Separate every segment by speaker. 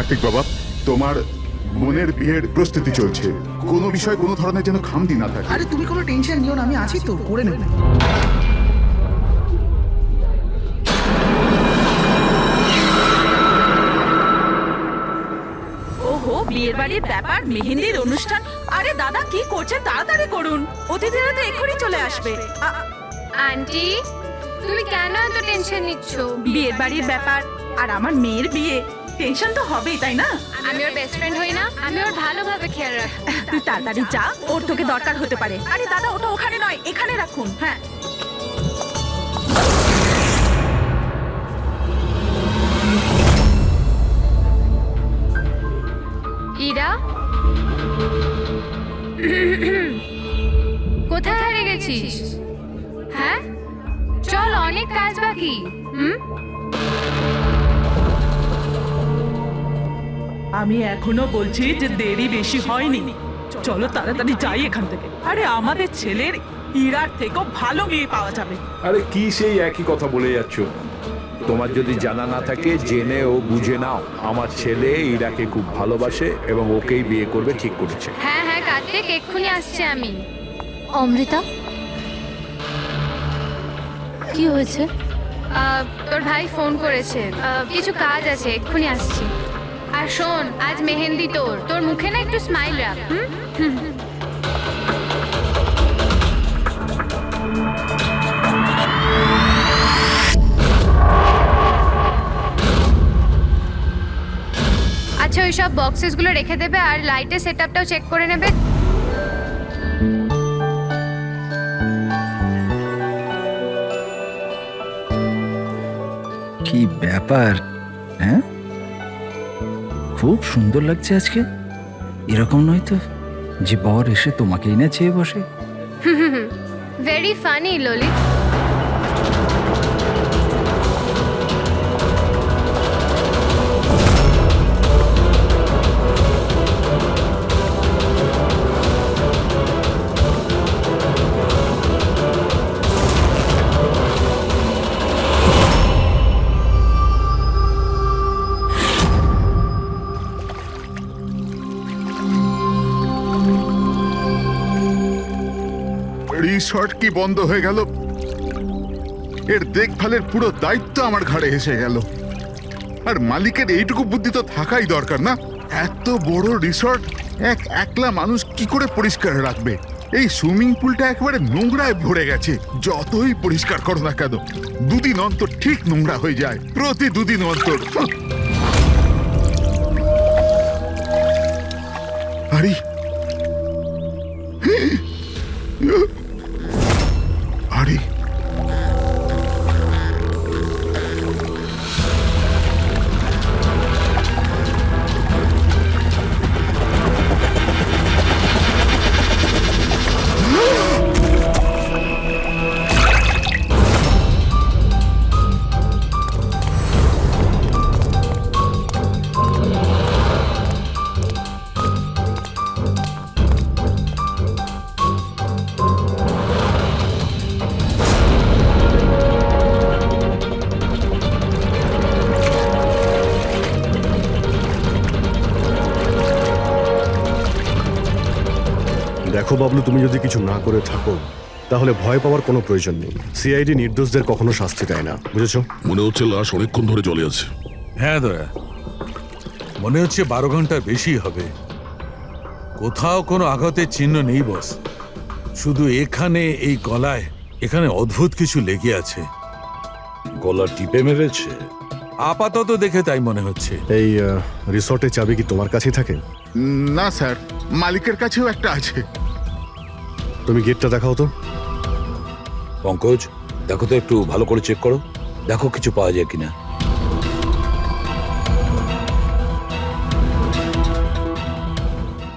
Speaker 1: কার্তিক বাবা, তোমার বোনের বিয়ের প্রস্তুতি চলছে, কোনো বিষয় কোনো ধরনের যেন খামতি না থাকে।
Speaker 2: আরে তুমি কোনো টেনশন নিও না, আমি আছি তো, করে নেব।
Speaker 3: ওহো, বিয়ের বাড়ির ব্যাপার, মেহেন্দির অনুষ্ঠান। আরে দাদা কি করছেন, তাড়াতাড়ি করুন, অতিথিরা তো এক্ষুনি চলে আসবে।
Speaker 4: আন্টি, তুমি কেন এত টেনশন নিচ্ছ?
Speaker 3: বিয়ের বাড়ির ব্যাপার আর আমার মেয়ের বিয়ে, টেনশন তো হবেই, তাই না?
Speaker 4: আমি ওর বেস্ট ফ্রেন্ড হই না? আমি ওর ভালোভাবে খেয়াল রাখি।
Speaker 3: তুই তাড়াতাড়ি যা, ওর তোকে দরকার হতে পারে। আরে দাদা, ওটা ওখানে নয়, এখানে রাখুন। হ্যাঁ,
Speaker 4: ইরা, কোথায় হারিয়ে গেছিস? হ্যাঁ, চল, অনেক কাজ বাকি।
Speaker 3: আমি এখনো বলছি যে দেরি বেশি হয়নি, চলো তাড়াতাড়ি যাই এখান থেকে। আরে আমাদের ছেলের ইরার থেকেও ভালো মেয়ে পাওয়া যাবে।
Speaker 5: আরে কি সেই একই কথা বলে যাচ্ছ? তোমার যদি জানা না থাকে জেনে ও বুঝে নাও, আমার ছেলে ইরাকে খুব ভালোবাসে এবং ওকেই বিয়ে করবে ঠিক করেছে।
Speaker 4: হ্যাঁ হ্যাঁ কার্তিক, এক্ষুনি আসছি আমি।
Speaker 6: অমৃতা, কি হয়েছে?
Speaker 4: তোর ভাই ফোন করেছে, কিছু কাজ আছে, এক্ষুনি আসছি। আর শোন, আজ মেহেন্দি তোর মুখে না একটু স্মাইল রাখ। আচ্ছা, ওই সব বক্সেসগুলো রেখে দেবে আর লাইটের সেটআপটাও চেক করে নেবে।
Speaker 7: কি ব্যাপার? হ্যাঁ, খুব সুন্দর লাগছে আজকে। এরকম নয় তো যে বর এসে তোমাকেই না চেয়ে বসে।
Speaker 4: Very funny Lalit.
Speaker 1: রিসর্ট কি বন্ধ হয়ে গেল? এর দেখভালের পুরো দায়িত্ব আমার ঘাড়ে এসে গেল। আর মালিকের এইটুকু বুদ্ধি তো থাকাই দরকার না? এত বড় রিসর্ট একলা মানুষ কি করে পরিষ্কার রাখবে? এই সুইমিং পুলটা একেবারে নোংরায় ভরে গেছে। যতই পরিষ্কার করো না কেন, দুদিন অন্তর ঠিক নোংরা হয়ে যায়, প্রতি দুদিন অন্তর। আরে আরে
Speaker 8: দেখো বাবলু, তুমি যদি কিছু না করে থাকো তাহলে ভয় পাওয়ার কোনো প্রয়োজন নেই। সিআইডি নির্দোষদের কখনো শাস্তি দেয় না, বুঝেছো?
Speaker 9: মনে হচ্ছে লাশ অনেকক্ষণ ধরে জলে আছে।
Speaker 10: হ্যাঁ দয়া, মনে হচ্ছে 12 ঘন্টার বেশি হবে। কোথাও কোনো আঘাতের চিহ্ন নেই বস, শুধু এখানে এই গলায় এখানে অদ্ভুত কিছু লেগে আছে।
Speaker 5: গলা টিপে মেরেছে?
Speaker 10: আপাতত দেখে তাই মনে হচ্ছে।
Speaker 8: এই রিসর্টের চাবি কি তোমার কাছেই থাকে?
Speaker 1: না স্যার, মালিকের কাছেও একটা আছে।
Speaker 8: তুমি গেটটা দেখাও তো।
Speaker 5: পঙ্কজ, দেখো তো, একটু ভালো করে চেক করো, দেখো কিছু পাওয়া যায় কিনা।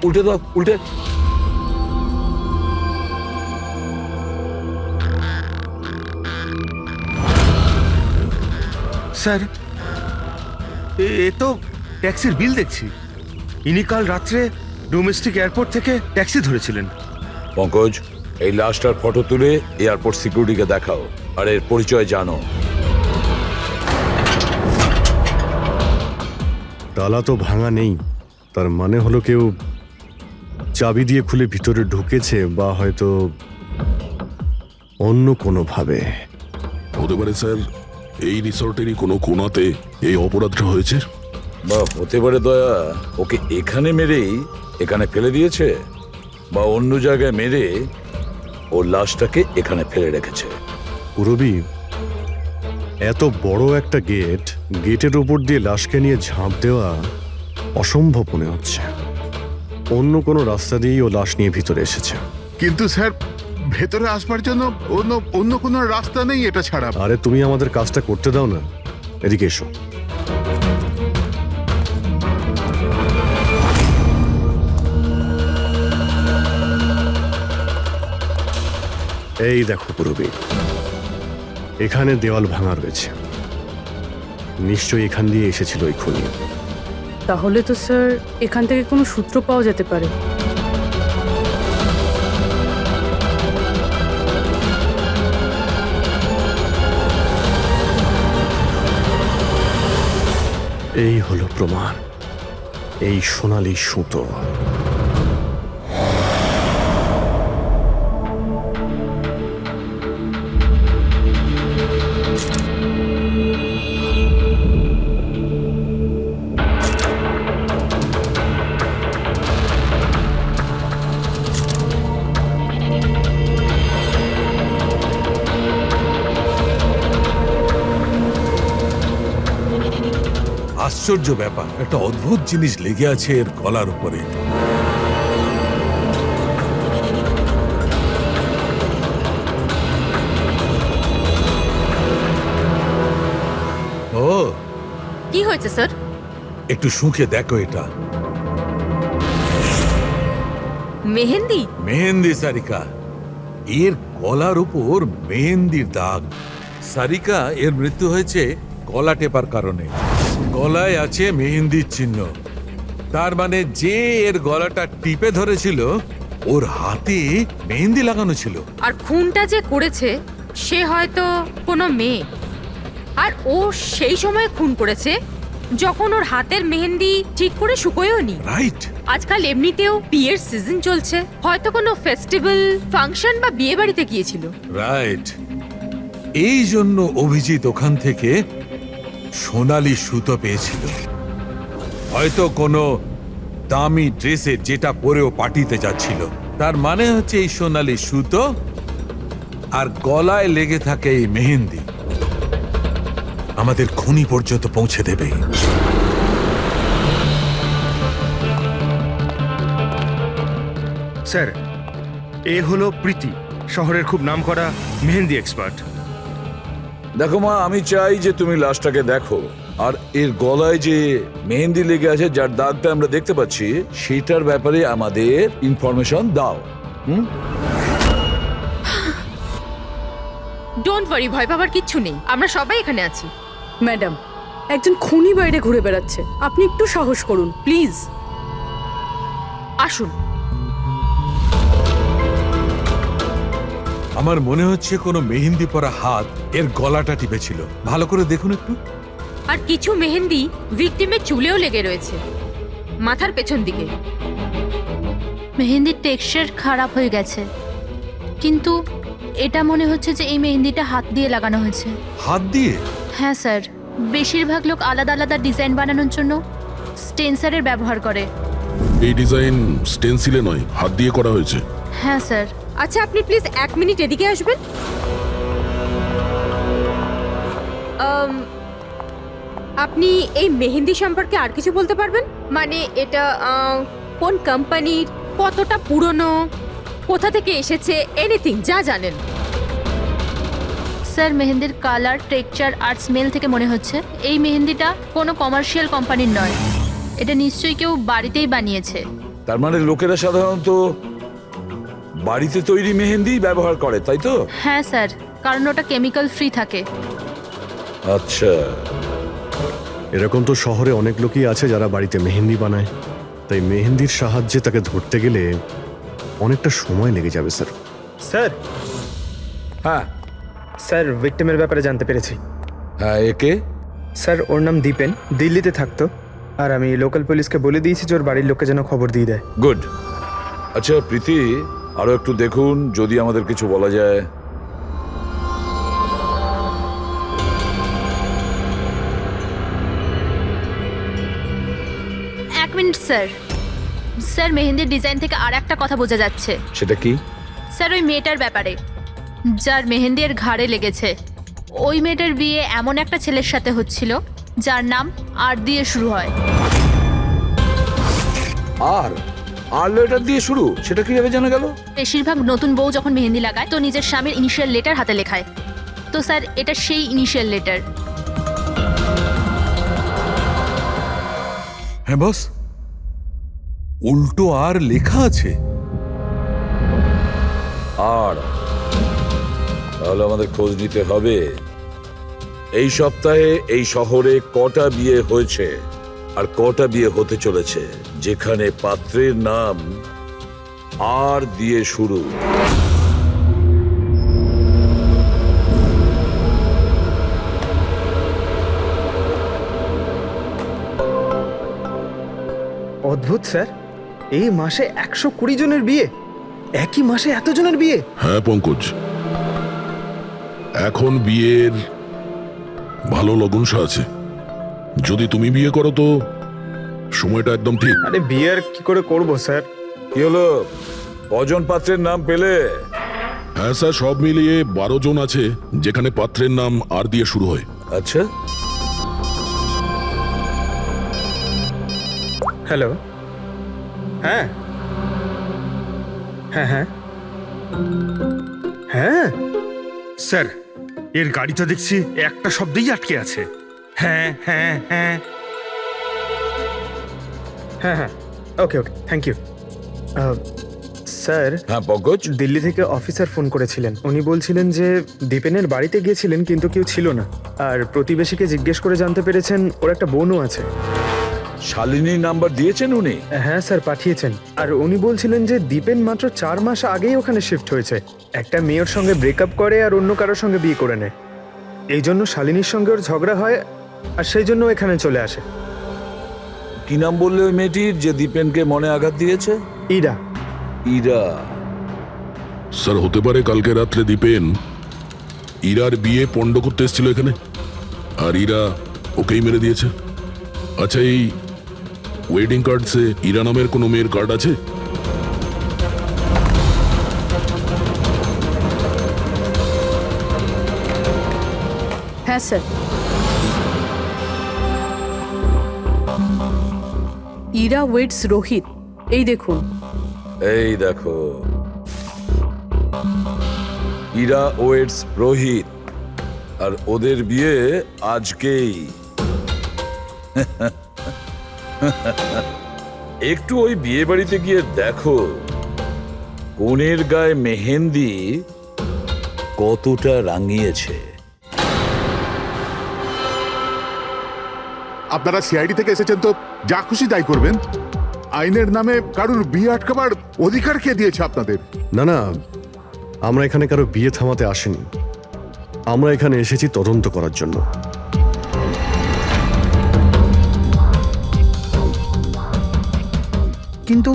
Speaker 5: উল্টে দাও, উল্টে।
Speaker 11: স্যার, এ তো ট্যাক্সির বিল দেখছি। ইনি কাল রাত্রে ডোমেস্টিক এয়ারপোর্ট থেকে ট্যাক্সি ধরেছিলেন।
Speaker 5: পঙ্কজ, এই লাশটার ফটো তুলে এয়ারপোর্ট সিকিউরিটিকে দেখাও আর এর পরিচয় জানো।
Speaker 8: তালা তো ভাঙা নেই, তার মানে হলো কেউ চাবি দিয়ে খুলে ভিতরে ঢুকেছে, বা হয়তো অন্য কোনোভাবে।
Speaker 9: হতে পারে স্যার এই রিসর্টেরই কোনো কোণাতে এই অপরাধটা হয়েছে।
Speaker 5: বা হতে পারে দয়া ওকে এখানে মেরেই এখানে ফেলে দিয়েছে, বা অন্য জায়গায় মেরে ওর লাশটাকে এখানে ফেলে রেখেছে।
Speaker 8: পুরবী, এত বড় একটা গেটের উপর দিয়ে লাশকে নিয়ে ঝাঁপ দেওয়া অসম্ভব মনে হচ্ছে। অন্য কোনো রাস্তা দিয়েই ও লাশ নিয়ে ভিতরে এসেছে।
Speaker 1: কিন্তু স্যার ভেতরে আসবার জন্য অন্য কোনো রাস্তা নেই এটা ছাড়া।
Speaker 8: আরে তুমি আমাদের কাজটা করতে দাও না, এদিকে এসো। এই দেখো পুরবী, এখানে দেওয়াল ভাঙা রয়েছে, নিশ্চয়ই এখান দিয়ে এসেছিল এই খুনি।
Speaker 6: তাহলে তো স্যার এখান থেকে কোনো সূত্র পাওয়া যেতে পারে।
Speaker 8: এই হলো প্রমাণ, এই সোনালী সুতো।
Speaker 10: আশ্চর্য ব্যাপার, একটা অদ্ভুত জিনিস লেগে আছে এর গলার উপরে। ও,
Speaker 6: কি হয়েছে স্যার?
Speaker 10: একটু শুঁকে দেখো এটা।
Speaker 6: মেহেন্দি?
Speaker 10: মেহেন্দি সারিকা, এর গলার উপর মেহেন্দির দাগ। সারিকা, এর মৃত্যু হয়েছে গলা টেপার কারণে। গলায় আছে মেহেন্দির চিহ্ন, তার মানে যে এর গলাটা টিপে ধরেছিল ওর হাতে মেহেন্দি লাগানো ছিল।
Speaker 6: আর খুনটা যে করেছে সে হয়তো কোনো মেয়ে, আর ও সেই সময় খুন করেছে যখন ওর হাতের মেহেন্দি ঠিক করে শুকোয়ও নি।
Speaker 10: রাইট।
Speaker 6: আজকাল এমনিতেও বিয়ের সিজন চলছে, হয়তো কোনো ফেস্টিভ্যাল, ফাংশন বা বিয়ে বাড়িতে গিয়েছিল।
Speaker 10: রাইট, এই জন্য অভিজিৎ ওখান থেকে সোনালী সুতো পেয়েছিল। হয়তো কোনো দামি ড্রেসে যেটা পরেও পার্টিতে যাচ্ছিল। তার মানে হচ্ছে এই সোনালী সুতো আর গলায় লেগে থাকে এই মেহেন্দি আমাদের খুনি পর্যন্ত পৌঁছে দেবে।
Speaker 11: স্যার, এ হলো প্রীতি, শহরের খুব নামকরা মেহেন্দি এক্সপার্ট।
Speaker 5: দেখো মা, আমি চাই যে তুমি লাশটাকে দেখো, আর এর গলায় যে মেহেন্দি লেগে আছে, যার দাগটা আমরা দেখতে পাচ্ছি, সেটার ব্যাপারে আমাদের ইনফরমেশন দাও।
Speaker 6: ডোন্ট ওয়ারি, ভয় পাবার কিচ্ছু নেই, আমরা সবাই এখানে আছি।
Speaker 12: ম্যাডাম, একজন খুনি বাইরে ঘুরে বেড়াচ্ছে, আপনি একটু সাহস করুন প্লিজ।
Speaker 6: আসুন।
Speaker 10: আমার মনে হচ্ছে কোনো মেহেন্দি পরা হাত এর গলাটা টিপেছিল। ভালো করে দেখুন একটু।
Speaker 6: আর কিছু মেহেন্দি ভিকটিমের চুলেও লেগে রয়েছে, মাথার পেছন দিকে।
Speaker 4: মেহেন্দির টেক্সচার খারাপ হয়ে গেছে, কিন্তু এটা মনে হচ্ছে যে এই মেহেন্দিটা হাত দিয়ে লাগানো হয়েছে।
Speaker 10: হাত দিয়ে?
Speaker 4: হ্যাঁ স্যার, বেশিরভাগ লোক আলাদা আলাদা ডিজাইন বানানোর জন্য স্টেন্সারের ব্যবহার করে।
Speaker 9: এই ডিজাইন স্টেনসিলে নয়, হাত দিয়ে করা হয়েছে।
Speaker 4: হ্যাঁ স্যার।
Speaker 6: আচ্ছা, আপনি প্লিজ 1 মিনিট এদিকে আসবেন। আপনি এই মেহেন্দি সম্পর্কে আর কিছু বলতে পারবেন? মানে এটা কোন কোম্পানির, কতটা পুরনো, কোথা থেকে এসেছে, এনিথিং যা জানেন।
Speaker 4: স্যার, মেহেন্দির কালার, টেক্সচার আর স্মেল থেকে মনে হচ্ছে এই মেহেন্দিটা কোনো কমার্শিয়াল কোম্পানির নয়। এটা নিশ্চয়ই কেউ বাড়িতেই বানিয়েছে।
Speaker 5: তার মানে লোকেরা সাধারণত বাড়িতে তৈরি মেহেন্দি ব্যবহার করে, তাই তো?
Speaker 4: হ্যাঁ স্যার, কারণ ওটা কেমিক্যাল ফ্রি থাকে।
Speaker 5: আচ্ছা,
Speaker 8: এরকম তো শহরে অনেক লোকই আছে যারা বাড়িতে মেহেন্দি বানায়, তাই মেহেন্দির সাহায্যে তাকে ধরতে গেলে অনেকটা সময় লেগে যাবে স্যার।
Speaker 11: স্যার,
Speaker 5: হ্যাঁ
Speaker 11: স্যার ভিকটিমের ব্যাপারে জানতে পেরেছি।
Speaker 5: হ্যাঁ, একে?
Speaker 11: স্যার, ওর নাম দীপেন, দিল্লিতে থাকতো। আর আমি লোকাল পুলিশকে বলে দিয়েছি যে ওর বাড়ির লোককে যেন খবর দিয়ে দেয়।
Speaker 5: গুড। আচ্ছা প্রীতি, আরো একটু দেখুন যদি আমাদের কিছু বলা যায়।
Speaker 4: এক মিনিট স্যার। স্যার মেহেন্দির ডিজাইন থেকে আর একটা কথা বোঝা যাচ্ছে।
Speaker 5: সেটা কি?
Speaker 4: স্যার ওই মেয়েটার ব্যাপারে, যার মেহেন্দি এর ঘাড়ে লেগেছে, ওই মেয়েটার বিয়ে এমন একটা ছেলের সাথে হচ্ছিল যার নাম আর দিয়ে শুরু হয়।
Speaker 5: আর লেটার দিয়ে শুরু? সেটা কিভাবে জানা গেল?
Speaker 4: বেশিরভাগ নতুন বউ যখন মেহেন্দি লাগায় তো নিজের স্বামীর ইনিশিয়াল লেটার হাতে লেখায়। তো স্যার এটা সেই ইনিশিয়াল লেটার।
Speaker 10: হ্যাঁ বস, উল্টো আর লেখা আছে।
Speaker 5: আর তাহলে আমাদের খোঁজ নিতে হবে এই সপ্তাহে এই শহরে কটা বিয়ে হয়েছে আর কটা বিয়ে হতে চলেছে যেখানে পাত্রের নাম আর দিয়ে শুরু।
Speaker 11: অদ্ভুত স্যার, এই মাসে 120 জনের বিয়ে, একই মাসে এতজনের বিয়ে।
Speaker 9: হ্যাঁ পঙ্কজ, এখন বিয়ের ভালো লগ্নসা আছে। যদি তুমি বিয়ে করো তো সময়টা একদম ঠিক।
Speaker 11: আরে বিয়ে আর কি করে করবো স্যার?
Speaker 5: কি হলো, কজন পাত্রের নাম পেলে?
Speaker 9: হ্যাঁ স্যার, সব মিলিয়ে 12 জন আছে যেখানে পাত্রের নাম আর দিয়ে শুরু হয়।
Speaker 5: আচ্ছা,
Speaker 11: হ্যালো, হ্যাঁ হ্যাঁ হ্যাঁ হ্যাঁ
Speaker 13: স্যার, এর গাড়ি তো দেখছি একটা শব্দেই আটকে আছে। হ্যাঁ হ্যাঁ হ্যাঁ
Speaker 11: হ্যাঁ হ্যাঁ, ওকে ওকে, থ্যাংক ইউ। স্যার,
Speaker 5: হ্যাঁ পঙ্কজ।
Speaker 11: দিল্লি থেকে অফিসার ফোন করেছিলেন। উনি বলছিলেন যে দীপেনের বাড়িতে গিয়েছিলেন কিন্তু কেউ ছিল না, আর প্রতিবেশীকে জিজ্ঞেস করে জানতে পেরেছেন ওর একটা বোনও আছে।
Speaker 5: শালিনীর নাম্বার দিয়েছেন উনি?
Speaker 11: হ্যাঁ স্যার, পাঠিয়েছেন। আর উনি বলছিলেন যে দীপেন মাত্র 4 মাস আগেই ওখানে শিফট হয়েছে। একটা মেয়ের সঙ্গে ব্রেকআপ করে আর অন্য কারোর সঙ্গে বিয়ে করে নেয়। এই জন্য শালিনীর সঙ্গে ওর ঝগড়া হয় আর সেই জন্য এখানে চলে আসে।
Speaker 5: কি নাম বললে ওই মেয়েটির যে দীপেনকে মনে আঘাত দিয়েছে?
Speaker 11: ইরা।
Speaker 5: ইরা?
Speaker 9: স্যার হতে পারে কালকে রাত্রে দীপেন ইরার বিয়ে পণ্ড করতে এসেছিল এখানে, আর ইরা ওকেই মেরে দিয়েছে। আচ্ছা, এই ওয়েডিং কার্ডসে ইরা নামের কোনো মেয়ের কার্ড আছে?
Speaker 12: হ্যাঁ স্যার। ইরা ওয়েডস রোহিত, এই দেখুন।
Speaker 5: এই দেখো, ইরা ওয়েডস রোহিত, আর ওদের বিয়ে আজকেই। একটু ওই বিয়ে বাড়িতে গিয়ে দেখো কনের গায়ে মেহেন্দি কতটা রাঙিয়েছে।
Speaker 1: আপনারা সিআইডি থেকে এসেছেন তো যা খুশি তাই করবেন। আইনের নামে কারুর বিয়ে আটকাবার অধিকার কে দিয়েছে আপনাদের?
Speaker 8: না না, আমরা এখানে কারো বিয়ে থামাতে আসিনি। আমরা এখানে এসেছি তদন্ত করার জন্য।
Speaker 2: কিন্তু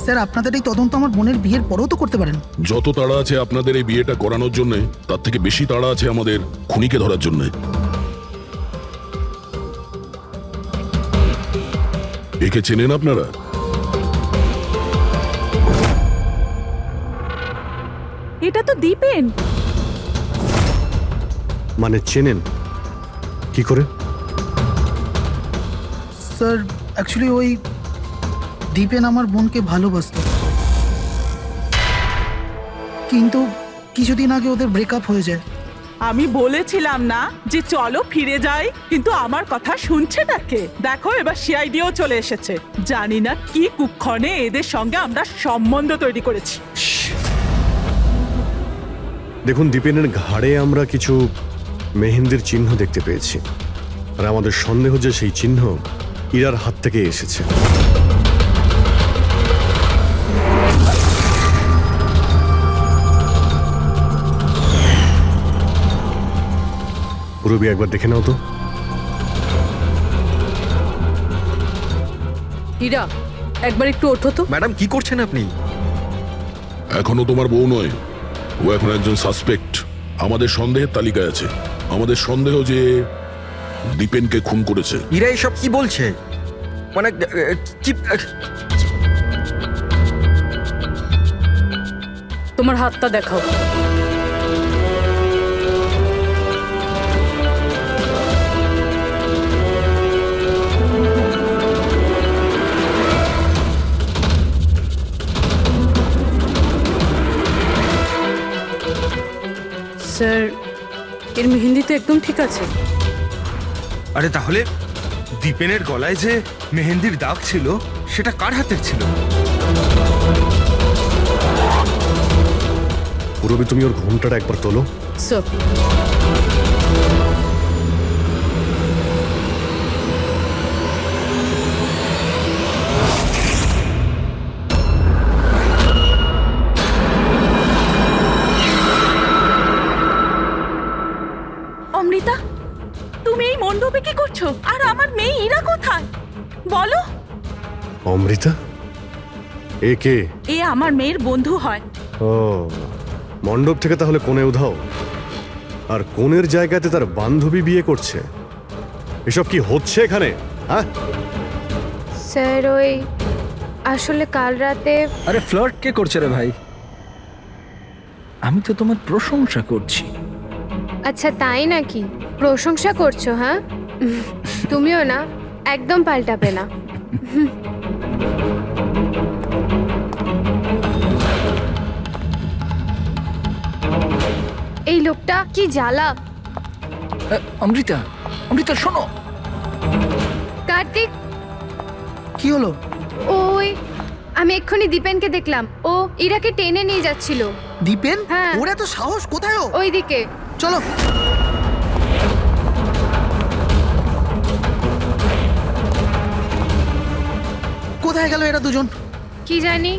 Speaker 2: স্যার, আপনাদের এই তদন্ত আমার বোনের বিয়ের পরেও তো করতে পারেন।
Speaker 9: যত তাড়া আছে আপনাদের এই বিয়েটা করানোর জন্য, তার থেকে বেশি তাড়া আছে আমাদের খুনিকে ধরার জন্য। একে চেনেন আপনারা?
Speaker 12: এটা তো দীপেন।
Speaker 8: মানে চেনেন কি করে?
Speaker 2: স্যার অ্যাকচুয়ালি ওই দীপেন আমার বোনকে ভালোবাসতো, কিন্তু কিছুদিন আগে ওদের ব্রেকআপ হয়ে যায়।
Speaker 3: আমি বলেছিলাম না যে চলো ফিরে যাই, কিন্তু আমার কথা শুনছে না কে? দেখো এবার সিআইডিও চলে এসেছে। জানি না কি কুক্ষণে এদের সঙ্গে আমরা সম্বন্ধ তৈরি করেছি।
Speaker 8: দেখুন, দীপেনের ঘাড়ে আমরা কিছু মেহেন্দির চিহ্ন দেখতে পেয়েছি, আর আমাদের সন্দেহ যে সেই চিহ্ন ইরার হাত থেকে এসেছে। পুরবি একবার দেখে নাও তো।
Speaker 12: হীরা একবার একটু ওঠো তো।
Speaker 11: ম্যাডাম কি করছেন আপনি?
Speaker 9: এখনো তোমার বউ নয়, ও এখন একজন সাসপেক্ট। আমাদের সন্দেহের তালিকায় আছে। আমাদের সন্দেহ যে দীপেনকে খুন করেছে।
Speaker 11: ইরা এসব কি বলছে? মানে কি?
Speaker 12: তোমার হাতটা দেখাও। স্যার, এর মেহেন্দি তো একদম ঠিক আছে।
Speaker 13: আরে তাহলে দীপেনের গলায় যে মেহেন্দির দাগ ছিল সেটা কার হাতের ছিল?
Speaker 8: পুরবি, তুমি ওর ঘুমটাটা একবার তোলো।
Speaker 12: স্যার,
Speaker 3: অমৃতা, তুমি এই মণ্ডপে কি করছো? আর আমার মেয়ে ইরা কোথায় বলো?
Speaker 8: অমৃতা? এ কে?
Speaker 3: এ আমার মেয়ের বন্ধু হয়।
Speaker 8: ও, মণ্ডপ থেকে তাহলে কোণে উধাও, আর কোণের জায়গাতে তার বান্ধবী বিয়ে করছে। এসব কি হচ্ছে এখানে? হ্যাঁ,
Speaker 6: স্যার ওই আসলে কাল রাতে
Speaker 7: আরে ফ্লার্ট কে করছে রে ভাই? আমি তো তোমার প্রশংসা করছি।
Speaker 6: আচ্ছা তাই নাকি? প্রশংসা করছো? হ্যাঁ, তুমিও না, একদম পাল্টাবে না। এই লোকটা কি জ্বালা।
Speaker 7: অমৃতা, অমৃতা শোনো।
Speaker 6: কার্তিক,
Speaker 2: কি হলো?
Speaker 6: ওই আমি এক্ষুনি দীপেনকে দেখলাম, ও ইরাকে টেনে নিয়ে যাচ্ছিল।
Speaker 2: দীপেন?
Speaker 6: হ্যাঁ।
Speaker 2: ওর এত সাহস কোথায়? ও
Speaker 6: ওইদিকে
Speaker 2: চলো। কোথায় গেল এরা দুজন?
Speaker 6: কি জানি।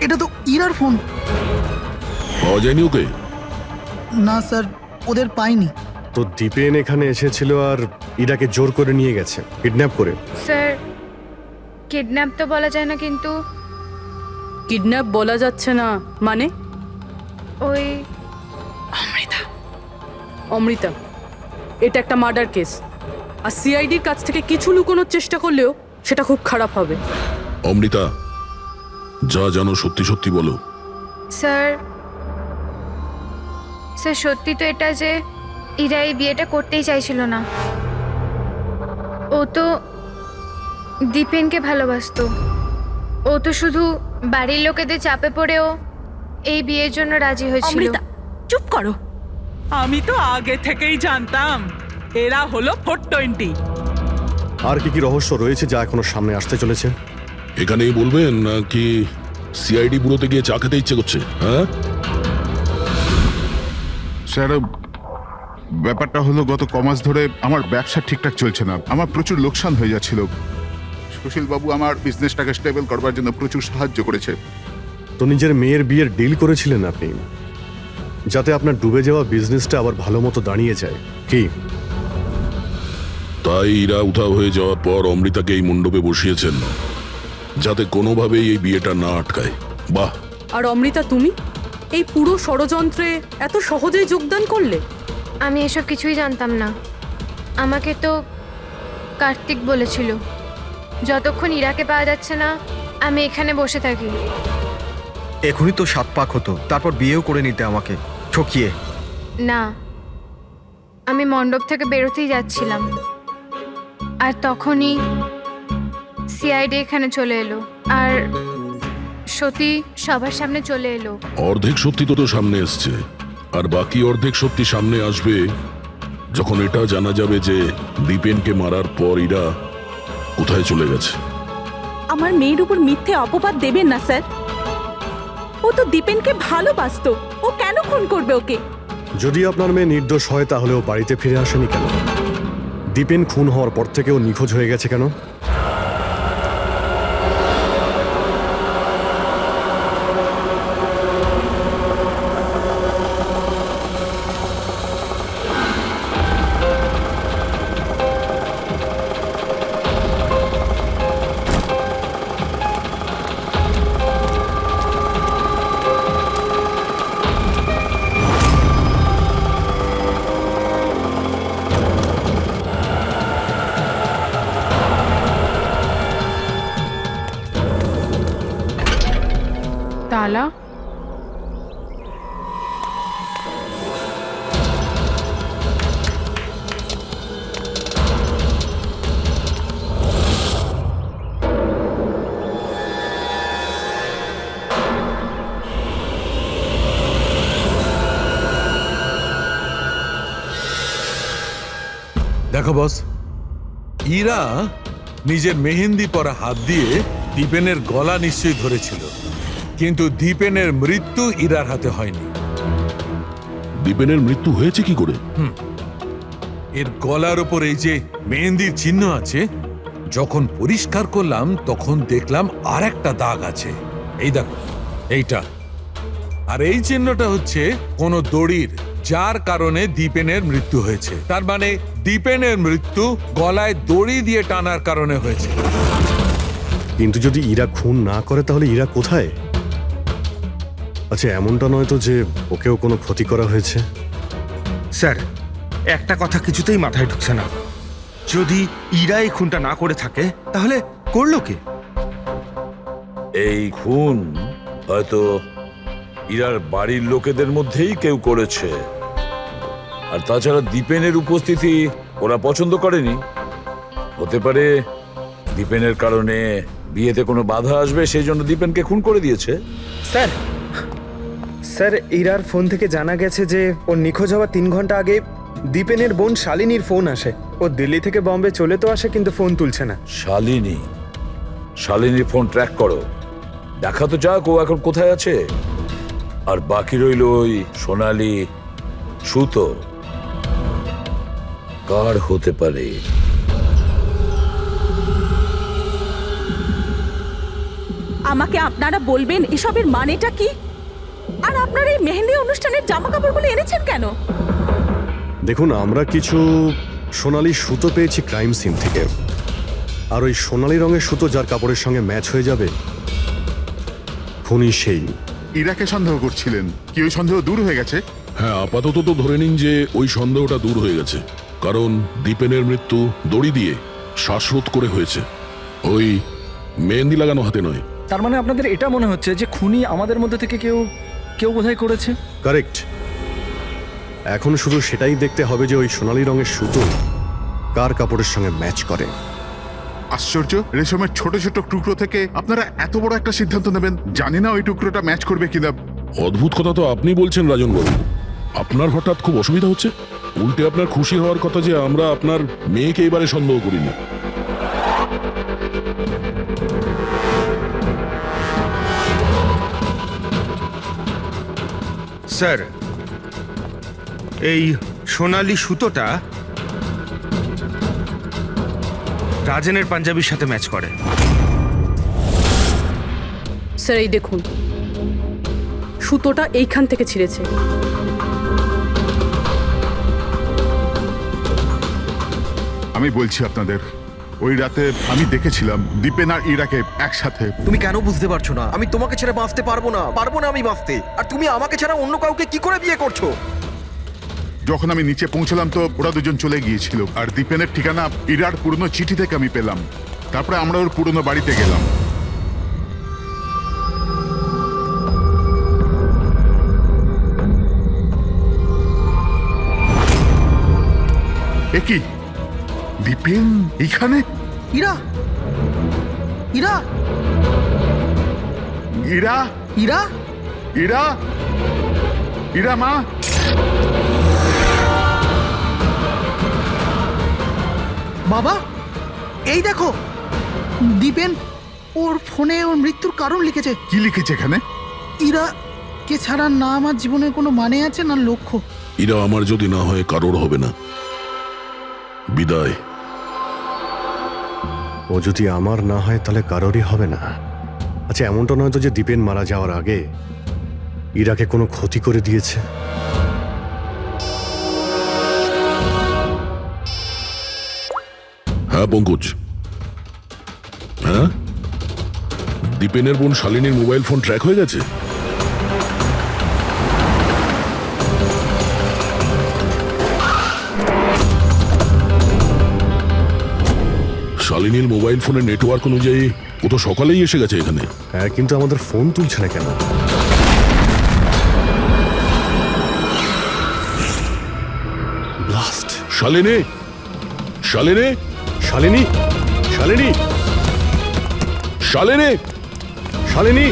Speaker 2: এটা তো ইরার ফোন।
Speaker 9: পাওয়া যায়নি ওকে?
Speaker 2: না স্যার, ওদের পাইনি।
Speaker 8: তো দীপেন এখানে এসেছিল আর ইরাকে জোর করে নিয়ে গেছে, কিডন্যাপ করে।
Speaker 6: স্যার, কিডন্যাপ তো বলা যায় না, কিন্তু
Speaker 12: কিডন্যাপ বলা যাচ্ছে না মানে?
Speaker 6: ওই
Speaker 12: অমৃতা, এটা একটা মার্ডার কেস, আর সিআইডির কাছ থেকে কিছু লুকোনোর চেষ্টা করলেও সেটা খুব খারাপ হবে।
Speaker 9: অমৃতা, যা জানো সত্যি সত্যি বলো।
Speaker 6: স্যার, স্যার সত্যি তো এটা যে ইরা এই বিয়েটা করতেই চাইছিল না। ও তো দীপেনকে ভালোবাসতো। ও তো শুধু বাড়ির লোকেদের চাপে পড়েও এই বিয়ের জন্য রাজি হয়েছিল।
Speaker 3: অমৃতা, চুপ করো। আমি তো আগে থেকেই জানতাম এরা হলো 420।
Speaker 8: আর কি কি রহস্য রয়েছে যা এখনো সামনে আসতে চলেছে?
Speaker 9: এখানেই বলবেন নাকি সিআইডি ব্যুরোতে গিয়ে চা খেতে ইচ্ছে করছে? হ্যাঁ
Speaker 1: স্যার, ব্যাপারটা হলো গত কমাস ধরে আমার ব্যবসা ঠিকঠাক চলছে না। আমার প্রচুর লোকসান হয়ে যাচ্ছিল। সুশীল বাবু আমার বিজনেসটাকে স্টেবল করবার জন্য প্রচুর সাহায্য করেছে।
Speaker 8: তো নিজের মেয়ের বিয়ের ডিল করেছিলেন আপনি, যাতে আপনার ডুবে যাওয়া বিজনেসটা আবার ভালো মতো দাঁড়িয়ে যায়, কি?
Speaker 9: তাই ইরা উধাও হয়ে যাওয়ার পর অমৃতাকে এই মণ্ডপে বসিয়েছেন, যাতে কোনোভাবেই এই বিয়েটা না আটকায়। বাহ!
Speaker 12: আর অমৃতা, তুমি এই পুরো ষড়যন্ত্রে এত সহজেই যোগদান করলে?
Speaker 6: আমি এসব কিছুই জানতাম না। আমাকে তো কার্তিক বলেছিল যতক্ষণ ইরাকে পাওয়া যাচ্ছে না আমি এখানে বসে থাকি।
Speaker 11: এখনই তো 7 পাক হতো, তারপর বিয়েও করে নিতে আমাকে ঠকিয়ে।
Speaker 6: না, আমি মণ্ডপ থেকে বেরোতেই যাচ্ছিলাম, আর তখনই সিআইডি এখানে চলে এলো, আর সত্যি সবার সামনে চলে এলো।
Speaker 9: অর্ধেক সত্যি তো সামনে এসছে, আর বাকি অর্ধেক সত্যি সামনে আসবে যখন এটা জানা যাবে যে দীপেনকে মারার পর ইরা কোথায় চলে গেছে।
Speaker 3: আমার মেয়ের উপর মিথ্যে অপবাদ দেবেন না স্যার। ও তো দীপেনকে ভালোবাসতো, ও কেন খুন করবে ওকে?
Speaker 8: যদি আপনার মেয়ে নির্দোষ হয় তাহলে ও বাড়িতে ফিরে আসেনি কেন? দীপেন খুন হওয়ার পর থেকে ও নিখোঁজ হয়ে গেছে কেন?
Speaker 12: মালা?
Speaker 10: দেখো বস, ইরা নিজের মেহেন্দি পরা হাত দিয়ে দীপেনের গলা নিশ্চয়ই ধরেছিল, কিন্তু দীপেনের মৃত্যু ইরার হাতে হয়নি।
Speaker 9: দীপেনের মৃত্যু হয়েছে কি করে?
Speaker 10: এর গলার ওপর এই যে মেহেন্দির চিহ্ন আছে, যখন পরিষ্কার করলাম তখন দেখলাম আর একটা দাগ আছে। এই দেখো, এইটা। আর এই চিহ্নটা হচ্ছে কোনো দড়ির, যার কারণে দীপেনের মৃত্যু হয়েছে। তার মানে দীপেনের মৃত্যু গলায় দড়ি দিয়ে টানার কারণে হয়েছে।
Speaker 8: কিন্তু যদি ইরা খুন না করে তাহলে ইরা কোথায়? আচ্ছা, এমনটা নয় তো যে ওকেও কোনো ক্ষতি করা হয়েছে?
Speaker 13: স্যার, একটা কথা কিছুতেই মাথায় ঢুকছে না। যদি ইরা এই খুনটা না করে থাকে তাহলে করলো কে?
Speaker 5: এই খুন হয়তো ইরার বাড়ির লোকেদের মধ্যেই কেউ করেছে। আর তাছাড়া দীপেনের উপস্থিতি ওরা পছন্দ করেনি। হতে পারে দীপেনের কারণে বিয়েতে কোনো বাধা আসবে, সেই জন্য দীপেনকে খুন করে দিয়েছে।
Speaker 11: স্যার, স্যার, ইরার ফোন থেকে জানা গেছে যে ওর নিখোঁজ হওয়া 3 ঘন্টা আগে দীপেনের বোন শালিনীর ফোন আসে। ও দিল্লি থেকে বম্বে চলে তো আসে, কিন্তু ফোন তুলছে না।
Speaker 5: শালিনীর ফোন ট্র্যাক করো, দেখা তো যাক ও এখন কোথায় আছে। আর বাকি রইল ওই সোনালি সুতো, কার হতে পারে?
Speaker 3: আমাকে আপনারা বলবেন এসবের মানেটা কি? আর আপনারা এই মেহেন্দি অনুষ্ঠানের জামা কাপড়গুলো এনেছেন কেন?
Speaker 8: দেখুন, আমরা কিছু সোনালি সুতো পেয়েছি ক্রাইম সিন থেকে। আর ওই সোনালি রঙের সুতো যার কাপড়ের সঙ্গে ম্যাচ হয়ে যাবে, খুনি সেই।
Speaker 1: ইরাকে সন্দেহ করছিলেন, কি ওই সন্দেহ দূর হয়ে গেছে?
Speaker 9: হ্যাঁ, আপাতত তো ধরে নিন যে ওই সন্দেহটা দূর হয়ে গেছে, কারণ দীপেনের মৃত্যু দড়ি দিয়ে শ্বাসরোধ করে হয়েছে, ওই মেহেন্দি লাগানো হাতে নয়।
Speaker 7: তার মানে আপনাদের এটা মনে হচ্ছে যে খুনি আমাদের মধ্যে থেকে কেউ বোধহয় করেছে?
Speaker 8: কারেক্ট। এখন শুধু সেটাই দেখতে হবে যে ওই সোনালি রঙের সুতো কার কাপড়ের সঙ্গে ম্যাচ করে।
Speaker 1: আশ্চর্য, রেশমের ছোট ছোট টুকরো থেকে আপনারা এত বড় একটা সিদ্ধান্ত নেবেন। জানি না ওই টুকরোটা ম্যাচ করবে কিনা।
Speaker 9: অদ্ভুত কথা তো আপনি বলছেন রাজন বাবু। আপনার হঠাৎ খুব অসুবিধা হচ্ছে? উল্টে আপনার খুশি হওয়ার কথা যে আমরা আপনার মেয়েকে এবারে সন্দেহ করিনি।
Speaker 13: স্যার, এই সোনালি সুতোটা রাজেনের পাঞ্জাবির সাথে ম্যাচ করে।
Speaker 12: স্যার, এই দেখুন, সুতোটা এইখান থেকে ছিঁড়েছে।
Speaker 1: আমি বলছি আপনাদের, ওই রাতে আমি দেখেছিলাম দীপেন আর ইরাকে একসাথে।
Speaker 14: তুমি কেন বুঝতে পারছো না? আমি তোমাকে ছেড়ে বাঁচতে পারবো না আমি বাঁচতে। আর তুমি আমাকে ছাড়া অন্য কাউকে কি করে বিয়ে করছো?
Speaker 1: যখন আমি নিচে পৌঁছলাম তো ওরা দুজন চলে গিয়েছিল। আর দীপেনের ঠিকানা ইরার পুরনো চিঠি থেকে আমি পেলাম। তারপরে আমরা ওর পুরনো বাড়িতে গেলাম। এ কি, দীপেন এখানে?
Speaker 2: ইরা, ইরা,
Speaker 1: ইরা,
Speaker 2: ইরা,
Speaker 1: ইরা, ইরা মা।
Speaker 2: বাবা, এই দেখো, দীপেন ওর ফোনে ওর মৃত্যুর কারণ লিখেছে।
Speaker 1: কি লিখেছে এখানে?
Speaker 2: ইরা কে ছাড়া না আমার জীবনের কোনো মানে আছে না লক্ষ্য।
Speaker 9: এরা আমার যদি না হয় কারোর হবে না। বিদায়।
Speaker 8: ও যদি আমার না হয় তাহলে কারোরই হবে না। আচ্ছা, এমনটা নয় তো যে দীপেন মারা যাওয়ার আগে ইরাকে কোনো ক্ষতি করে দিয়েছে?
Speaker 9: হ্যাঁ পঙ্কজ, হ্যাঁ, দীপেনের বোন শালিনীর মোবাইল ফোন ট্র্যাক হয়ে গেছে। শালিনীর মোবাইল ফোনের নেটওয়ার্ক অনুযায়ী ও তো সকালেই এসে গেছে এখানে।
Speaker 8: হ্যাঁ, কিন্তু আমাদের ফোন তুলছে না কেন?
Speaker 9: শালিনী, শালিনী,
Speaker 8: শালিনী, শালিনী,
Speaker 9: শালিনী,
Speaker 8: শালিনী।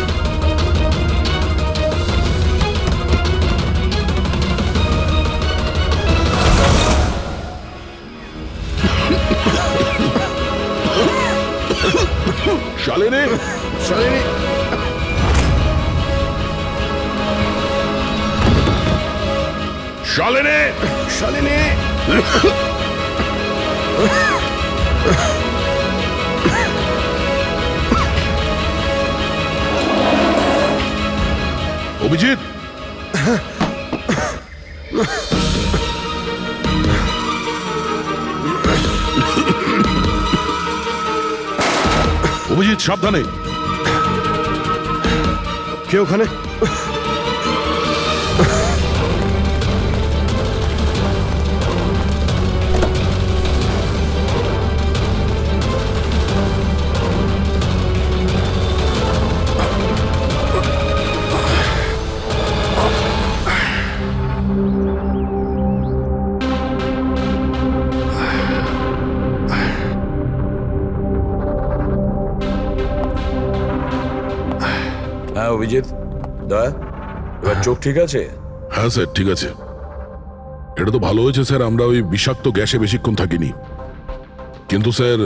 Speaker 9: শালিনী,
Speaker 8: শালিনী,
Speaker 9: শালিনী,
Speaker 8: শালিনী।
Speaker 9: অভিজিৎ, অভিজিৎ সাবধানে।
Speaker 8: কে ওখানে?
Speaker 5: হ্যাঁ অভিজিৎ, দয়া, এবার চোখ ঠিক আছে?
Speaker 9: হ্যাঁ স্যার, ঠিক আছে। এটা তো ভালো হয়েছে স্যার, আমরা ওই বিষাক্ত গ্যাসে বেশিক্ষণ থাকিনি। কিন্তু স্যার,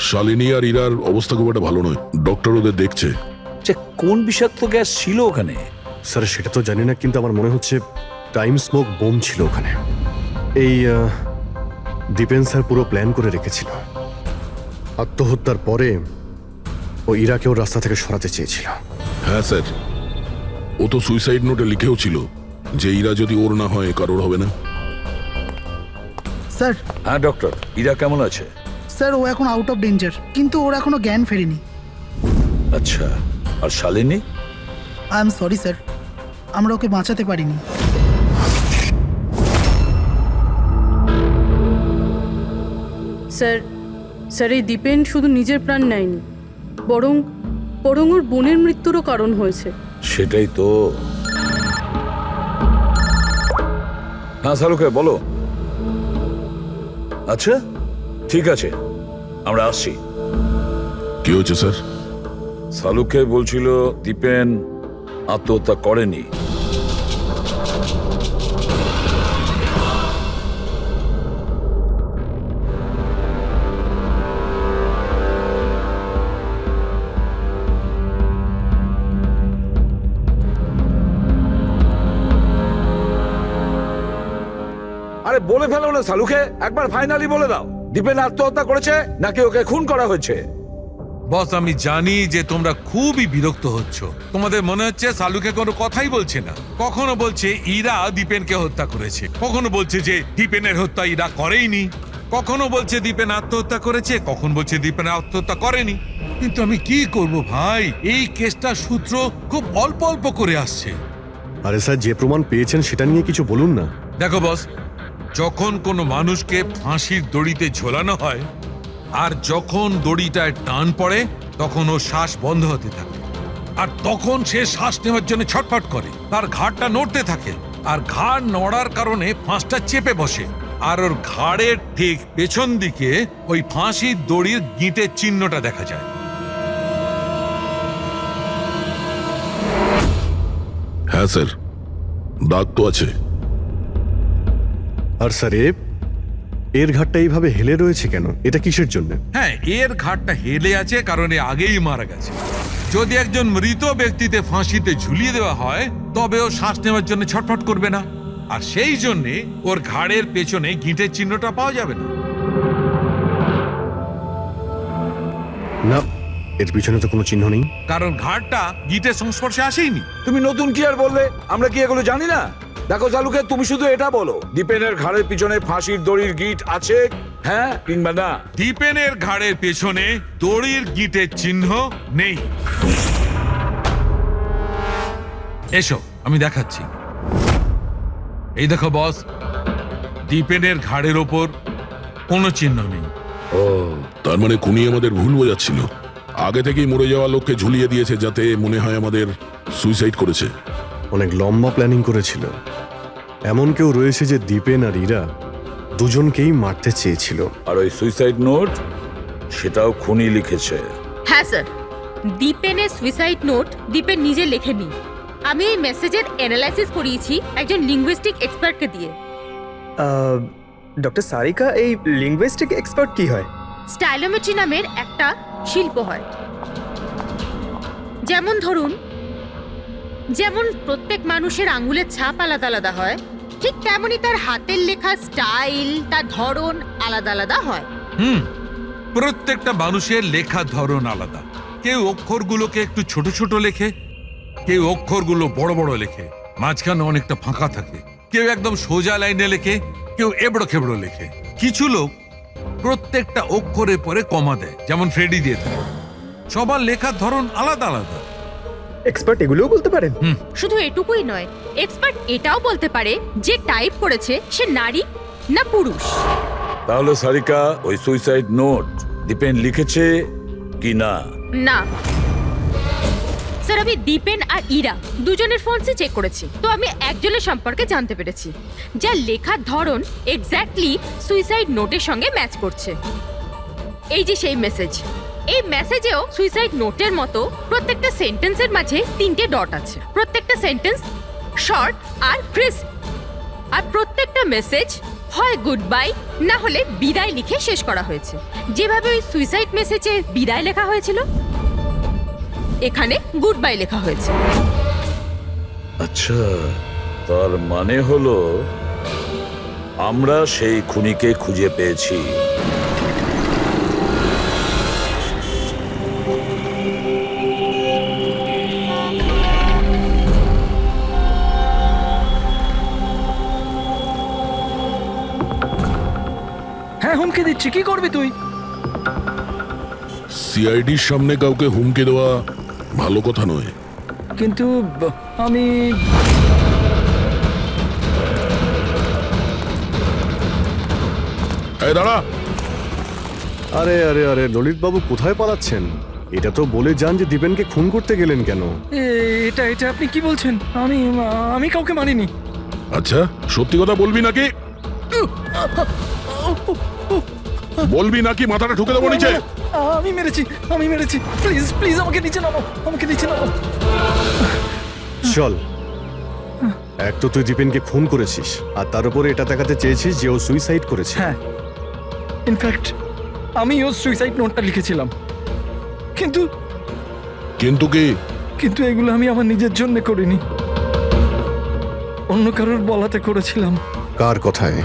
Speaker 9: শালিনী আর ইরার অবস্থা খুব একটা ভালো নয়, ডক্টর ওদের দেখছে।
Speaker 5: কোন বিষাক্ত গ্যাস ছিল ওখানে?
Speaker 8: স্যার সেটা তো জানি না, কিন্তু আমার মনে হচ্ছে টাইম স্মোক বোম ছিল ওখানে। এই দীপেন স্যার পুরো প্ল্যান করে রেখেছিল। আত্মহত্যার পরে ও ইরাকে ওর রাস্তা থেকে সরাতে চেয়েছিল।
Speaker 9: হ্যাঁ স্যার, ও তো সুইসাইড নোটে লিখেও ছিল যে ইরা যদি ওর না হয় কারোর হবে না।
Speaker 2: স্যার,
Speaker 5: হ্যাঁ ডক্টর, ইরা কেমন আছে?
Speaker 2: স্যার ও এখন আউট অফ ডেঞ্জার, কিন্তু ওর এখনো জ্ঞান ফেরেনি।
Speaker 5: আচ্ছা, আর Shalini?
Speaker 2: I am sorry sir, আমরা ওকে বাঁচাতে পারিনি।
Speaker 12: স্যার স্যার এই দীপেন শুধু নিজের প্রাণ নেয়নি, বরং বরং ওর বোনের মৃত্যুরও কারণ হয়েছে।
Speaker 5: সেটাই তো। হ্যাঁ শালুকে বলো। আচ্ছা ঠিক আছে, আমরা আসছি।
Speaker 9: কি হয়েছে স্যার?
Speaker 5: শালুকে বলছিল দীপেন আত্মহত্যা করেনি। আরে বলে ফেলো না শালুকে, একবার ফাইনালি বলে দাও, দীপেন আত্মহত্যা করেছে নাকি ওকে খুন করা হয়েছে?
Speaker 10: বস, আমি জানি যে তোমরা খুবই বিরক্ত হচ্ছ। তোমাদের মনে হচ্ছে শালুকে কোনো কথাই বলছে না। কখনো বলছে ইরা দীপেনকে হত্যা করেছে, কখনো বলছে যে দীপেনের হত্যা ইরা করেইনি, কখনো বলছে দীপেন আত্মহত্যা করেছে, কখন বলছে দীপেন আত্মহত্যা করেনি। কিন্তু আমি কি করব ভাই, এই কেসটার সূত্র খুব অল্প অল্প করে আসছে।
Speaker 8: আরে স্যার, যে প্রমাণ পেয়েছেন সেটা নিয়ে কিছু বলুন না।
Speaker 10: দেখো বস, যখন কোনো মানুষকে ফাঁসির দড়িতে ঝোলানো হয় আর যখন দড়িটায় টান পড়ে তখন ও শ্বাস বন্ধ হতে থাকে, আর তখন সে শ্বাস নেওয়ার জন্য ছটফট করে, তার ঘাড়টা নড়তে থাকে, আর ঘাড় নড়ার কারণে ফাঁসটা চেপে বসে, আর ওর ঘাড়ের ঠিক পেছন দিকে ওই ফাঁসির দড়ির গিঁটের চিহ্নটা দেখা যায়।
Speaker 9: হ্যাঁ স্যার, দাগ তো আছে।
Speaker 8: আর স্যার এর ঘাটটা এইভাবে হেলে রয়েছে কেন? এটা কিসের জন্য?
Speaker 10: হ্যাঁ, এর ঘাটটা হেলে আছে কারণ এ আগেই মারা গেছে। যদি একজন মৃত ব্যক্তিতে ফাঁসিতে ঝুলিয়ে দেওয়া হয় তবে ও শ্বাস নেওয়ার জন্য ছটফট করবে না, আর সেই জন্যে ওর ঘাড়ের পেছনে গিঁটের চিহ্নটা পাওয়া যাবে না।
Speaker 8: না, এর পিছনে তো কোনো চিহ্ন নেই।
Speaker 10: কারণ ঘাড়টা গিঁটের সংস্পর্শে আসেইনি।
Speaker 5: তুমি নতুন কি আর বললে? আমরা কি এগুলো জানি না? দেখো শালুকে, তুমি শুধু এটা বলো, দীপেনের ঘাড়ের পিছনে ফাঁসির দড়ির গিঁট আছে, হ্যাঁ কিংবা না?
Speaker 10: দীপেনের ঘাড়ের পেছনে দড়ির গিঁটের চিহ্ন নেই। এসো আমি দেখাচ্ছি। এই দেখো বস, দীপেনের ঘাড়ের ওপর কোনো চিহ্ন নেই।
Speaker 9: ও, তার মানে খুনি আমাদের ভুল বোঝাচ্ছিল। আগে থেকেই মরে যাওয়া লোককে ঝুলিয়ে দিয়েছে যাতে মনে হয় আমাদের সুইসাইড করেছে।
Speaker 8: অনেক লম্বা প্ল্যানিং করেছিল। এমন কেউ রয়েছে যে দীপেন আর ইরা দুজনকেই মারতে চেয়েছিল।
Speaker 5: আর ওই সুইসাইড নোট সেটাও খুনি লিখেছে।
Speaker 4: হ্যাঁ স্যার, দীপেনের সুইসাইড নোট দীপেন নিজে লেখেনি। আমি এই মেসেজের অ্যানালাইসিস করিয়েছি একজন লিঙ্গুইস্টিক এক্সপার্টকে দিয়ে।
Speaker 11: ডক্টর সারিকা, এই লিঙ্গুইস্টিক এক্সপার্ট কি হয়?
Speaker 4: স্টাইলোমেট্রি নামের একটা শিল্প হয়। যেমন ধরুন, যেমন প্রত্যেক মানুষের আঙ্গুলের ছাপ আলাদা আলাদা হয়, ঠিক তেমনই তার হাতের লেখা স্টাইল, তার ধরন আলাদা আলাদা হয়।
Speaker 10: প্রত্যেকটা মানুষের লেখার ধরন আলাদা। কেউ অক্ষরগুলোকে একটু ছোট ছোট লেখে, কেউ অক্ষরগুলো বড় বড় লেখে, মাঝখানে অনেকটা ফাঁকা থাকে। কেউ একদম সোজা লাইনে লেখে, কেউ এবড়ো খেবড়ো লেখে। কিছু লোক প্রত্যেকটা অক্ষরে পরে কমা দেয়, যেমন ফ্রেডি দিয়ে থাকে। সবার লেখার ধরন আলাদা আলাদা।
Speaker 11: এক্সপার্ট এগুলোও বলতে পারেন?
Speaker 4: শুধু এটুকুই নয়, এক্সপার্ট এটাও বলতে পারে যে টাইপ করেছে সে নারী না পুরুষ।
Speaker 5: তাহলে সারিকা, ওই সুইসাইড নোট দীপেন লিখেছে কি না?
Speaker 4: না স্যার, আমি দীপেন আর ইরা দুজনের ফোনসে চেক করেছি, তো আমি একজনের সম্পর্কে জানতে পেরেছি যার লেখার ধরন এক্স্যাক্টলি সুইসাইড নোটের সঙ্গে ম্যাচ করছে। এই যে সেই মেসেজ, এই মেসেজেও সুইসাইড নোটের মতো প্রত্যেকটা সেন্টেন্সের মাঝে 3টে ডট আছে। প্রত্যেকটা সেন্টেন্স শর্ট আর ক্রিস্প, আর প্রত্যেকটা মেসেজ হয় গুড বাই না হলে বিদায় লিখে শেষ করা হয়েছে। যেভাবে ওই সুইসাইড মেসেজে বিদায় লেখা হয়েছিল, এখানে গুড বাই লেখা হয়েছে।
Speaker 5: আচ্ছা, তার মানে হলো আমরা সেই খুনিকে খুঁজে পেয়েছি।
Speaker 7: হ্যাঁ, হুমকি দিচ্ছি, কি করবি তুই?
Speaker 9: সিআইডির সামনে কাউকে হুমকি দেওয়া ভালো কথা নয়।
Speaker 7: কিন্তু আমি
Speaker 9: এই দাঁড়া!
Speaker 8: আরে আরে আরে, ললিত বাবু কোথায় পালাচ্ছেন? এটা তো বলে যান যে দীপেনকে খুন করতে গেলেন কেন?
Speaker 7: এটা এটা আপনি কি বলছেন? আমি কাউকে মারিনি।
Speaker 9: আচ্ছা, সত্যি কথা বলবি নাকি? বলবি নাকি মাথাটা ঢুকে দেবো নিচে?
Speaker 7: আমি মেরেছি। প্লিজ প্লিজ আমাকে নিচে নামো।
Speaker 8: চল, এক তো তুই দীপেনকে খুন করেছিস, আর তার উপরে এটা দেখাতে চেয়েছিস যে ও সুইসাইড করেছে।
Speaker 7: হ্যাঁ, ইনফ্যাক্ট আমি ওর সুইসাইড নোটটা লিখেছিলাম। কিন্তু
Speaker 9: কি?
Speaker 7: কিন্তু এগুলো আমি আমার নিজের জন্য করিনি, অন্য কারোর বলাতে করেছিলাম।
Speaker 8: কার কথায়?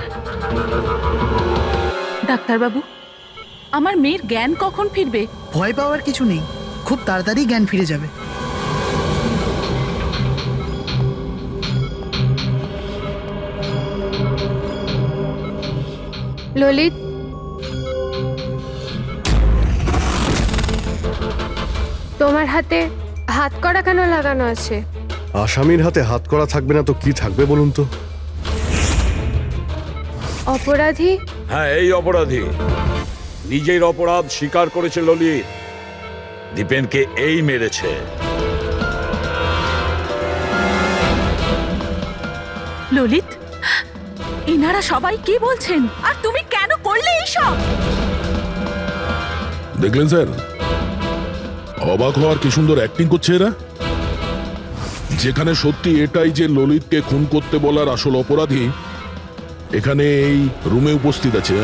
Speaker 3: ডাক্তারবাবু, আমার মেয়ের জ্ঞান কখন ফিরবে?
Speaker 2: ভয় পাওয়ার কিছু নেই, খুব তাড়াতাড়ি জ্ঞান ফিরে যাবে।
Speaker 6: ললিত, তোমার হাতে হাত করা কেন লাগানো আছে?
Speaker 8: আসামির হাতে হাত করা থাকবে না তো কি থাকবে বলুন তো?
Speaker 6: অপরাধী?
Speaker 5: হ্যাঁ, এই অপরাধী নিজের অপরাধ স্বীকার করেছে ললিত। দীপেনকে এই মেরেছে।
Speaker 3: ললিত, এনারা সবাই কি বলছেন? আর তুমি কেন করলে এইসব?
Speaker 9: দেখলেন স্যার, অবাক হওয়ার কি সুন্দর অ্যাক্টিং করছে এরা। যেখানে সত্যি এটাই যে ললিতকে খুন করতে বলার আসল অপরাধী এখানে এই রুমে উপস্থিত আছে।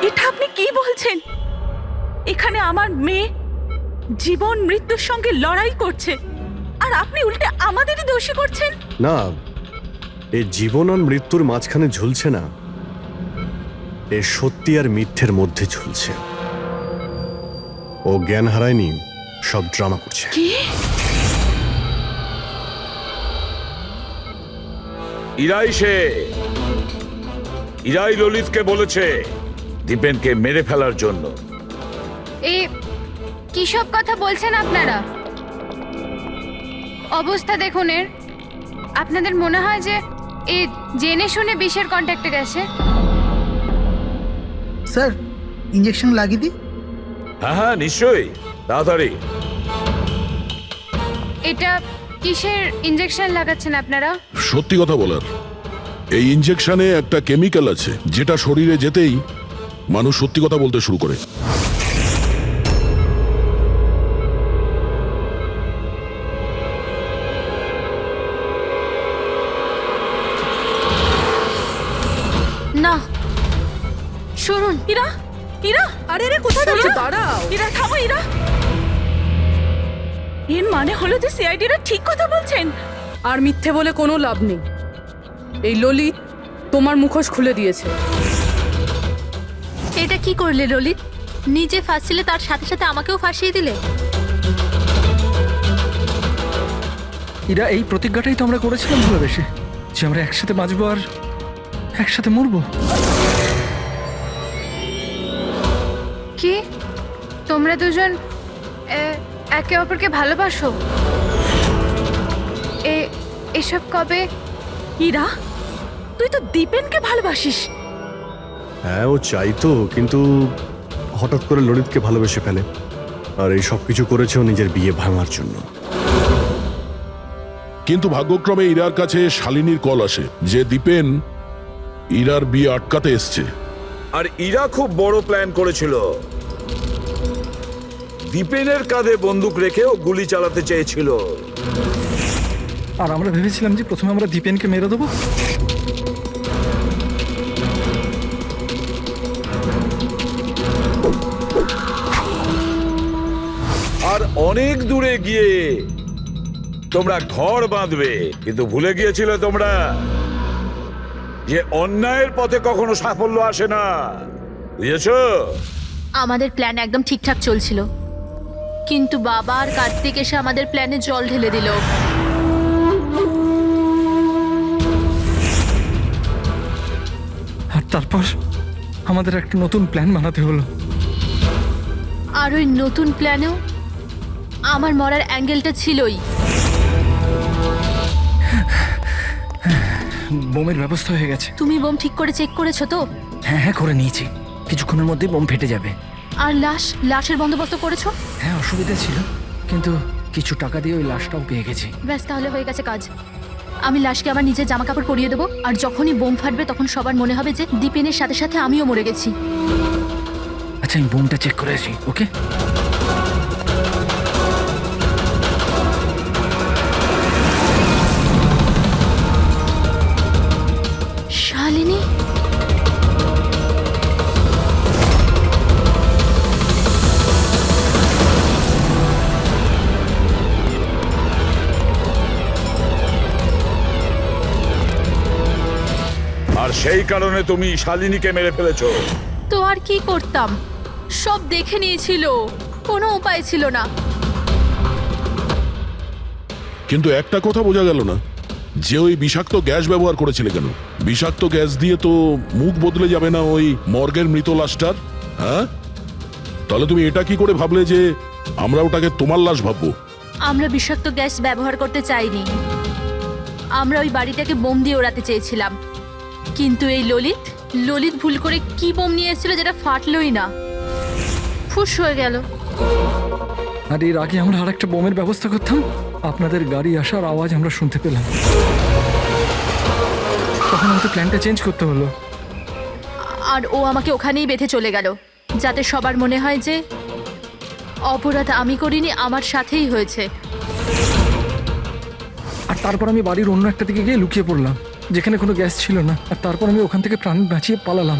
Speaker 3: এটা আপনি কি বলছেন? এখানে আমার মেয়ে জীবন মৃত্যুর সঙ্গে লড়াই করছে, আর আপনি উল্টে আমাদেরই দোষী করছেন।
Speaker 8: না, এই জীবন আর মৃত্যুর মাঝখানে ঝুলছে না, এ সত্যি আর মিথ্যের মধ্যে ঝুলছে। ও জ্ঞান হারায়নি, সব ড্রামা করছে।
Speaker 3: কি?
Speaker 5: ইরাই ললিতকে বলেছে দীপেনকে মেরে ফেলার জন্য।
Speaker 6: এ কি সব কথা বলছেন আপনারা? অবস্থা দেখুন এর। আপনাদের মনে হয় যে এ জেনে শুনে বিষের কন্ট্যাক্টে গেছে?
Speaker 2: স্যার, ইঞ্জেকশন লাগিয়ে দিই?
Speaker 5: হ্যাঁ হ্যাঁ, নিশ্চয়ই, তাড়াতাড়ি।
Speaker 6: এটা কিসের ইঞ্জেকশন লাগাচ্ছেন আপনারা?
Speaker 9: সত্যি কথা বলার, এই ইনজেকশনে একটা কেমিক্যাল আছে যেটা শরীরে যেতেই মানুষ সত্যি কথা বলতে শুরু করে।
Speaker 4: না শুনুন,
Speaker 3: ইরা, ইরা,
Speaker 12: আরে রে কোথায় যাচ্ছ? দাঁড়াও।
Speaker 3: ইরা থামো, ইরা। এর মানে হলো যে সিআইডিরা ঠিক কথা বলছেন।
Speaker 12: আর মিথ্যে বলে কোনো লাভ নেই। এই ললিত তোমার মুখোশ খুলে দিয়েছে।
Speaker 4: এটা কি করলে ললিত? নিজে ফাঁসছিলে, তার সাথে সাথে আমাকেও ফাঁসিয়ে দিলে।
Speaker 7: এরা এই প্রতিজ্ঞাটাই তো আমরা করেছিলাম ভালোবেসে, যে আমরা একসাথে বাঁচবো আর একসাথে মরবো।
Speaker 6: কি তোমরা দুজন একে অপরকে ভালোবাসো? এসব কবে?
Speaker 3: ইরা, তুই তো দীপেনকে ভালোবাসিস।
Speaker 8: হ্যাঁ, ও চাইতো, কিন্তু হঠাৎ করে ললিতকে ভালোবেসে ফেলে। আর এই সব কিছু করেছে ও নিজের বিয়ে ভাঙার জন্য।
Speaker 9: কিন্তু ভাগ্যক্রমে ইরার কাছে শালিনীর কল আসে যে দীপেন ইরার বিয়ে আটকাতে এসছে।
Speaker 5: আর ইরা খুব বড় প্ল্যান করেছিল। দীপেনের কাঁধে বন্দুক রেখে ও গুলি চালাতে চেয়েছিল।
Speaker 7: আর আমরা ভেবেছিলাম যে প্রথমে আমরা দীপেনকে মেরে দেবো।
Speaker 5: আর অনেক দূরে গিয়ে তোমরা ঘর বাঁধবে, কিন্তু ভুলে গিয়েছিলে তোমরা যে অন্যায়ের পথে কখনো সাফল্য আসে না। বুঝেছো?
Speaker 4: আমাদের প্ল্যান একদম ঠিকঠাক চলছিল, কিন্তু বাবা আর কার্তিক এসে আমাদের প্ল্যানে জল ঢেলে দিল।
Speaker 7: আর তারপর আমাদের একটা নতুন প্ল্যান বানাতে হলো।
Speaker 4: আর ওই নতুন প্ল্যানেও আমার মরার অ্যাঙ্গেলটা ছিলই।
Speaker 7: বোমের ব্যবস্থা হয়ে গেছে।
Speaker 4: তুমি বোম ঠিক করে চেক করেছো তো?
Speaker 7: হ্যাঁ হ্যাঁ, করে নিয়েছি। কিছুক্ষণের মধ্যে বোম ফেটে যাবে।
Speaker 4: আর লাশের বন্দোবস্ত করেছো?
Speaker 7: হ্যাঁ, অসুবিধা ছিল, কিন্তু কিছু টাকা দিয়ে ওই লাশটাও পেয়ে গেছি।
Speaker 4: ব্যাস, তাহলে হয়ে গেছে কাজ। আমি লাশকে আমার নিজের জামা কাপড় পরিয়ে দেবো, আর যখনই বোম ফাটবে তখন সবার মনে হবে যে দীপেনের সাথে সাথে আমিও মরে গেছি।
Speaker 7: আচ্ছা, আমি বোমটা চেক করে আসি। ওকে?
Speaker 4: শালিনী,
Speaker 5: আর সেই কারণে তুমি শালিনীকে মেরে ফেলেছো।
Speaker 4: তো আর কি করতাম? সব দেখে নিয়েছিল, কোনো উপায় ছিল না।
Speaker 9: কিন্তু একটা কথা বোঝা গেল না, যে ওই বিষাক্ত গ্যাস ব্যবহার করেছিলে কেন? বিষাক্ত গ্যাস দিয়ে তো মুখ বদলে যাবে না ওই মর্গের মৃত লাশটার? হ্যাঁ, তাহলে তুমি এটা কি করে ভাবলে যে আমরা ওটাকে তোমার লাশ ভাববো?
Speaker 4: আমরা বিষাক্ত গ্যাস ব্যবহার করতে চাইনি। আমরা ওই বাড়িটাকে বোম দিয়ে ওড়াতে চেয়েছিলাম, কিন্তু এই ললিত ভুল করে কি বোম নিয়ে এসেছিল যেটা ফাটলই না, ফুস হয়ে গেল।
Speaker 7: আর এর আগে আমরা আর একটা বোমের ব্যবস্থা করতাম, আপনাদের গাড়ি আসার আওয়াজ আমরা শুনতে পেলাম। তখন আমাদের প্ল্যানটা চেঞ্জ করতে হলো।
Speaker 4: আর ও আমাকে ওখানেই বেঁধে চলে গেল, যাতে সবার মনে হয় যে অপরাধ আমি করিনি, আমার সাথেই হয়েছে।
Speaker 7: আর তারপর আমি বাড়ির অন্য একটা দিকে গিয়ে লুকিয়ে পড়লাম, যেখানে কোনো গ্যাস ছিল না। আর তারপর আমি ওখান থেকে প্রাণ বাঁচিয়ে পালালাম।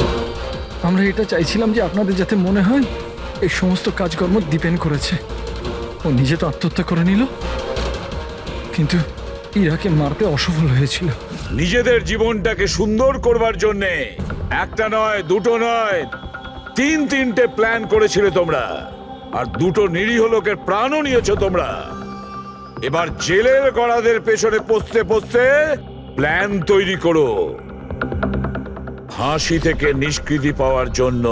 Speaker 7: আমরা এটা চাইছিলাম যে আপনাদের যাতে মনে হয় এই সমস্ত কাজকর্ম দীপেন করেছে। ও নিজে তো আত্মহত্যা করে নিল, কিন্তু ইরাকে মারতে অসফল হয়েছিল।
Speaker 5: নিজেদের জীবনটাকে সুন্দর করবার জন্যে একটা নয়, দুটো নয়, তিনটে প্ল্যান করেছিলে তোমরা। আর দুটো নিরীহ লোকের প্রাণও নিয়েছো তোমরা। এবার জেলের গড়াদের পেছনে পৌঁছতে পৌঁছতে প্ল্যান তৈরি করো ফাঁসি থেকে নিষ্কৃতি পাওয়ার জন্য।